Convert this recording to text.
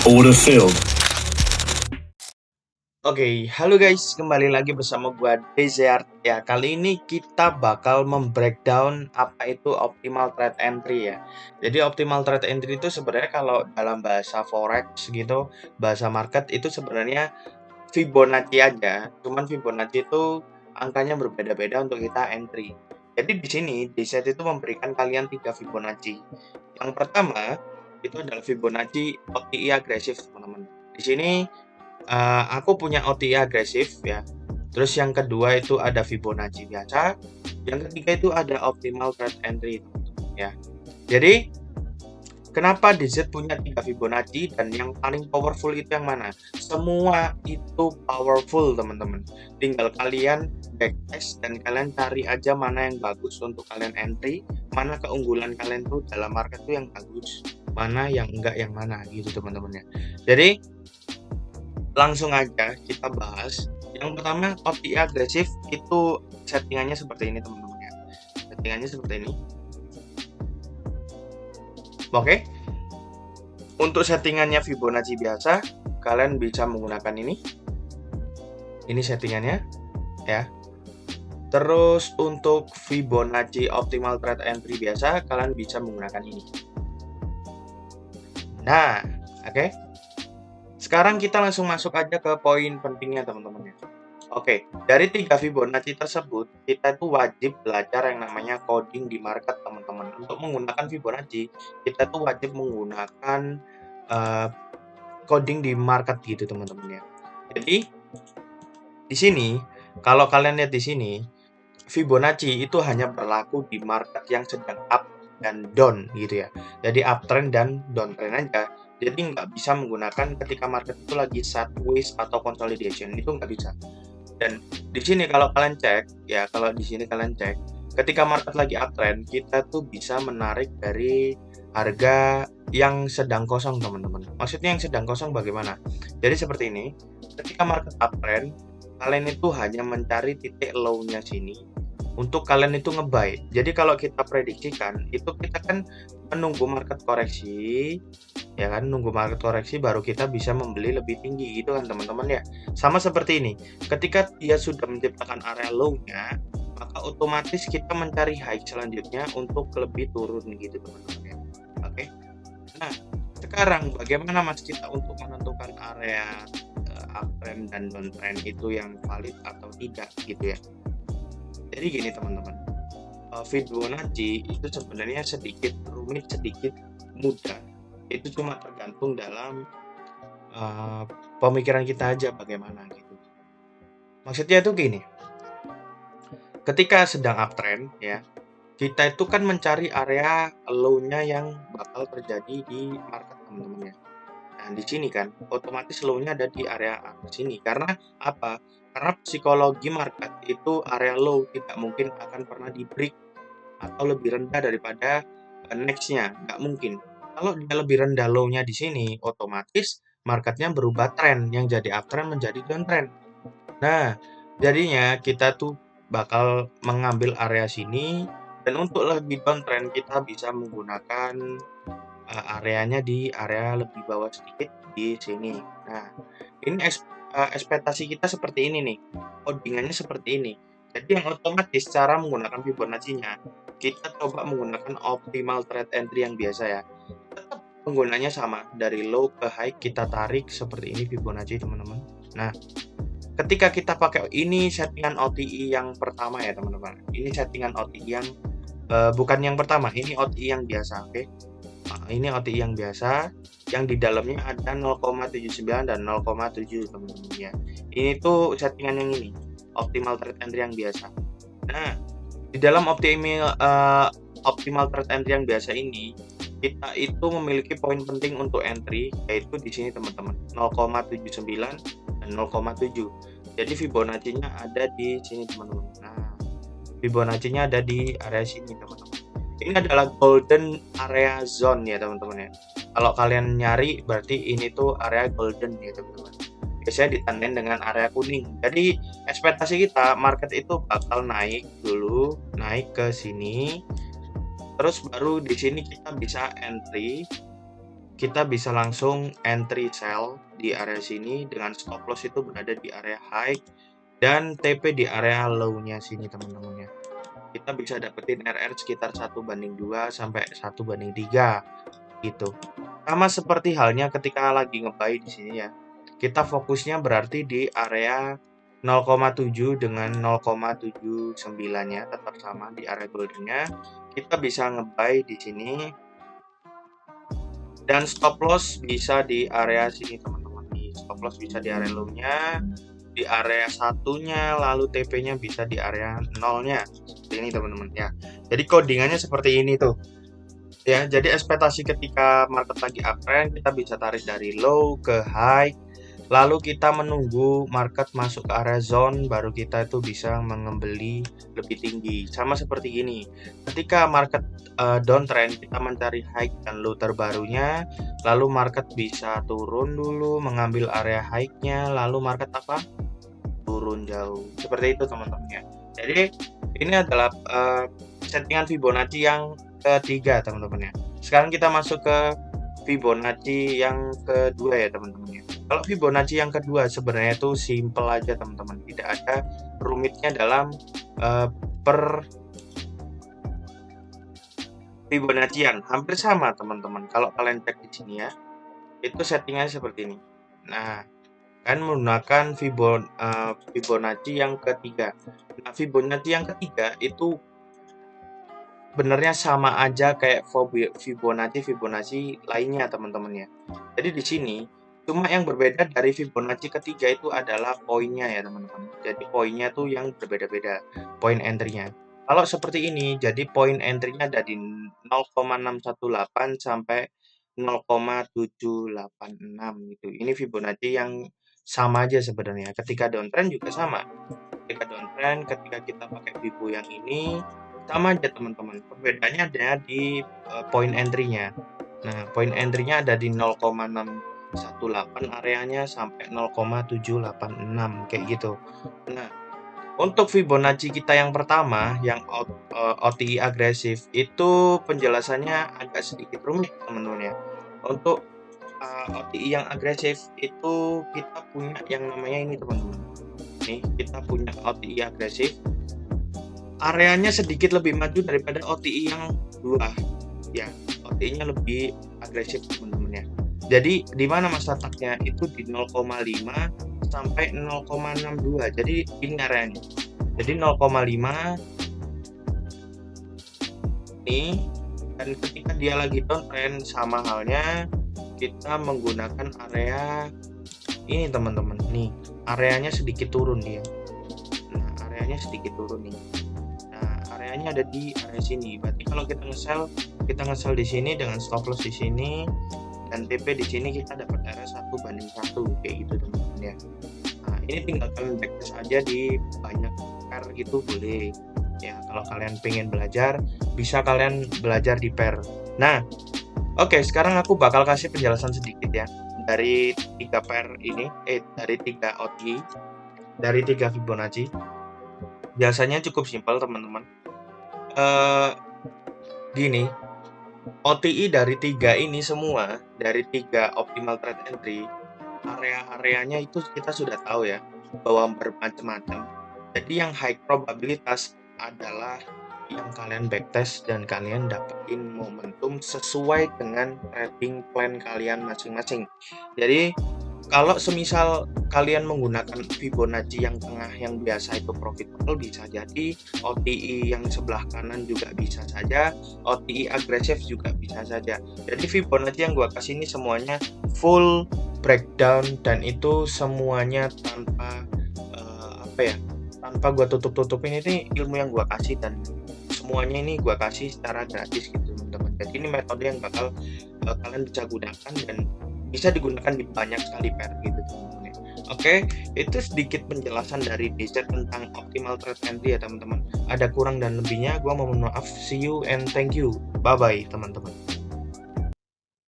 Order filled. Oke, halo guys, kembali lagi bersama gua Desert. Ya, kali ini kita bakal membreakdown apa itu optimal trade entry ya. Jadi optimal trade entry itu sebenarnya kalau dalam bahasa forex gitu, bahasa market itu sebenarnya Fibonacci aja. Cuman Fibonacci itu angkanya berbeda-beda untuk kita entry. Jadi di sini Desert itu memberikan kalian 3 Fibonacci. Yang pertama itu adalah Fibonacci OTI agresif, teman-teman. Di sini aku punya OTI agresif ya. Terus yang kedua itu ada Fibonacci biasa. Yang ketiga itu ada optimal trade entry ya. Jadi kenapa DZ punya 3 Fibonacci dan yang paling powerful itu yang mana? Semua itu powerful teman-teman. Tinggal kalian backtest dan kalian cari aja mana yang bagus untuk kalian entry, mana keunggulan kalian tuh dalam market tuh yang bagus, mana yang enggak yang mana gitu teman-teman ya. Jadi langsung aja kita bahas. Yang pertama, OTI agresif itu settingannya seperti ini teman-teman ya. Settingannya seperti ini. Oke. Untuk settingannya Fibonacci biasa, kalian bisa menggunakan ini. Ini settingannya ya. Terus untuk Fibonacci optimal trade entry biasa, kalian bisa menggunakan ini. Nah, oke. Sekarang kita langsung masuk aja ke poin pentingnya teman-teman ya. Oke, dari 3 Fibonacci tersebut, kita itu wajib belajar yang namanya coding di market teman-teman. Untuk menggunakan Fibonacci, kita tuh wajib menggunakan coding di market gitu teman-teman ya. Jadi di sini, kalau kalian lihat di sini, Fibonacci itu hanya berlaku di market yang sedang up dan down gitu ya. Jadi uptrend dan downtrend aja. Jadi nggak bisa menggunakan ketika market itu lagi sideways atau consolidation, itu nggak bisa. Dan di sini kalau kalian cek ya, kalau di sini kalian cek, ketika market lagi uptrend, kita tuh bisa menarik dari harga yang sedang kosong teman-teman. Maksudnya yang sedang kosong bagaimana? Jadi seperti ini, ketika market uptrend, kalian itu hanya mencari titik low-nya sini untuk kalian itu nge-buy. Jadi kalau kita prediksikan, itu kita kan menunggu market koreksi, ya kan, nunggu market koreksi baru kita bisa membeli lebih tinggi gitu kan teman-teman ya. Sama seperti ini, ketika dia sudah menciptakan area low-nya, maka otomatis kita mencari high selanjutnya untuk lebih turun gitu teman-teman ya. Oke. Nah, sekarang bagaimana mas kita untuk menentukan area uptrend dan downtrend itu yang valid atau tidak gitu ya. Jadi gini teman-teman, Fibonacci itu sebenarnya sedikit rumit, sedikit mudah. Itu cuma tergantung dalam pemikiran kita aja bagaimana gitu. Maksudnya itu gini, ketika sedang uptrend ya, kita itu kan mencari area low-nya yang bakal terjadi di market teman-teman ya. Nah, di sini kan otomatis low-nya ada di area sini. Karena apa? Karena psikologi market itu area low tidak mungkin akan pernah di break atau lebih rendah daripada next-nya. Nggak mungkin. Kalau dia lebih rendah low-nya di sini, otomatis marketnya berubah tren yang jadi uptrend menjadi downtrend. Nah, jadinya kita tuh bakal mengambil area sini dan untuk lebih downtrend kita bisa menggunakan areanya di area lebih bawah sedikit di sini. Nah, ini ekspektasi kita seperti ini nih, codingannya seperti ini. Jadi yang otomatis cara menggunakan Fibonacci-nya, kita coba menggunakan optimal trade entry yang biasa ya. Tetap penggunanya sama, dari low ke high kita tarik seperti ini Fibonacci teman-teman. Nah, ketika kita pakai ini settingan OTI yang pertama ya teman-teman. Ini settingan OTI yang bukan yang pertama, ini OTI yang biasa, oke? Nah, ini OTI yang biasa, yang di dalamnya ada 0,79 dan 0,7 teman-teman ya. Ini tuh settingan yang ini, optimal trade entry yang biasa. Nah, di dalam optimal trade entry yang biasa ini, kita itu memiliki poin penting untuk entry, yaitu di sini teman-teman, 0,79 dan 0,7. Jadi Fibonacci-nya ada di sini teman-teman. Nah, Fibonacci-nya ada di area sini teman-teman. Ini adalah golden area zone ya teman-teman ya. Kalau kalian nyari berarti ini tuh area golden ya teman-teman. Biasanya ditandain dengan area kuning. Jadi ekspektasi kita market itu bakal naik dulu, naik ke sini. Terus baru di sini kita bisa entry kita bisa langsung entry sell di area sini dengan stop loss itu berada di area high dan TP di area low-nya sini teman-teman ya. Kita bisa dapetin RR sekitar 1/2 sampai 1/3 gitu. Sama seperti halnya ketika lagi nge-buy di sini ya. Kita fokusnya berarti di area 0,7 dengan 0,79-nya tetap sama di area goldennya. Kita bisa nge-buy di sini dan stop loss bisa di area sini teman-teman. Stop loss bisa di area low-nya, di area satunya, lalu TP-nya bisa di area 0-nya. Seperti ini teman-teman ya. Jadi codingannya seperti ini tuh. Ya, jadi ekspektasi ketika market lagi uptrend kita bisa tarik dari low ke high, lalu kita menunggu market masuk ke area zone baru kita itu bisa mengembeli lebih tinggi. Sama seperti ini. Ketika market downtrend kita mencari high dan low terbarunya, lalu market bisa turun dulu mengambil area high-nya, lalu market apa? Turun jauh. Seperti itu teman-teman ya. Jadi ini adalah settingan Fibonacci yang ketiga teman-teman ya. Sekarang kita masuk ke Fibonacci yang kedua ya teman-teman ya. Kalau Fibonacci yang kedua sebenarnya itu simple aja teman-teman, tidak ada rumitnya dalam per Fibonaccian, hampir sama teman-teman. Kalau kalian cek di sini ya, itu settingannya seperti ini. Nah, kan menggunakan Fibonacci yang ketiga. Nah, Fibonacci yang ketiga itu sebenarnya sama aja kayak Fibonacci lainnya teman-teman ya. Jadi di sini cuma yang berbeda dari Fibonacci ketiga itu adalah poinnya ya teman-teman. Jadi poinnya tuh yang berbeda-beda, poin entry-nya. Kalau seperti ini, jadi poin entry-nya ada di 0,618 sampai 0,786 gitu. Ini Fibonacci yang sama aja sebenarnya. Ketika downtrend juga sama. Ketika downtrend, ketika kita pakai Fibo yang ini sama aja teman-teman. Perbedaannya ada di poin entry-nya. Nah, poin entry-nya ada di 0,618 areanya sampai 0,786 kayak gitu. Nah, untuk Fibonacci kita yang pertama yang OTI agresif itu penjelasannya agak sedikit rumit teman-teman ya. Untuk OTI yang agresif itu kita punya yang namanya ini teman-teman. Nih, kita punya OTI agresif. Areanya sedikit lebih maju daripada OTI yang dua ya, OTI-nya lebih agresif teman-teman ya. Jadi di mana mas letaknya itu di 0,5 sampai 0,62. Jadi ini areanya. Jadi 0,5 nih, dan ketika dia lagi downtrend sama halnya kita menggunakan area ini teman-teman. Nih, areanya sedikit turun dia. Nah, areanya sedikit turun nih. Areanya ada di area sini. Berarti kalau kita nge-sell di sini dengan stop loss di sini dan TP di sini kita dapat area 1/1 kayak gitu teman-teman ya. Nah, ini tinggal kalian backtest aja di banyak pair gitu boleh. Ya, kalau kalian pengen belajar bisa kalian belajar di pair. Nah, oke, sekarang aku bakal kasih penjelasan sedikit ya dari 3 pair ini, dari 3 OTI, dari 3 Fibonacci. Biasanya cukup simpel teman-teman. Gini, OTI dari 3 ini semua, dari 3 optimal trade entry, area-areanya itu kita sudah tahu ya, bahwa bermacam-macam. Jadi yang high probabilitas adalah yang kalian backtest dan kalian dapetin momentum sesuai dengan trading plan kalian masing-masing. Jadi kalau semisal kalian menggunakan Fibonacci yang tengah yang biasa itu profitable bisa jadi, OTI yang sebelah kanan juga bisa saja, OTI agresif juga bisa saja. Jadi Fibonacci yang gua kasih ini semuanya full breakdown dan itu semuanya tanpa tanpa gua tutup-tutupin. Ini ilmu yang gua kasih dan semuanya ini gua kasih secara gratis gitu teman-teman. Jadi ini metode yang bakal kalian bisa gunakan dan bisa digunakan di banyak sekali pair gitu teman-teman ya. Oke, itu sedikit penjelasan dari DZ tentang optimal trade entry ya teman-teman. Ada kurang dan lebihnya gua mohon maaf. See you and thank you. Bye bye teman-teman.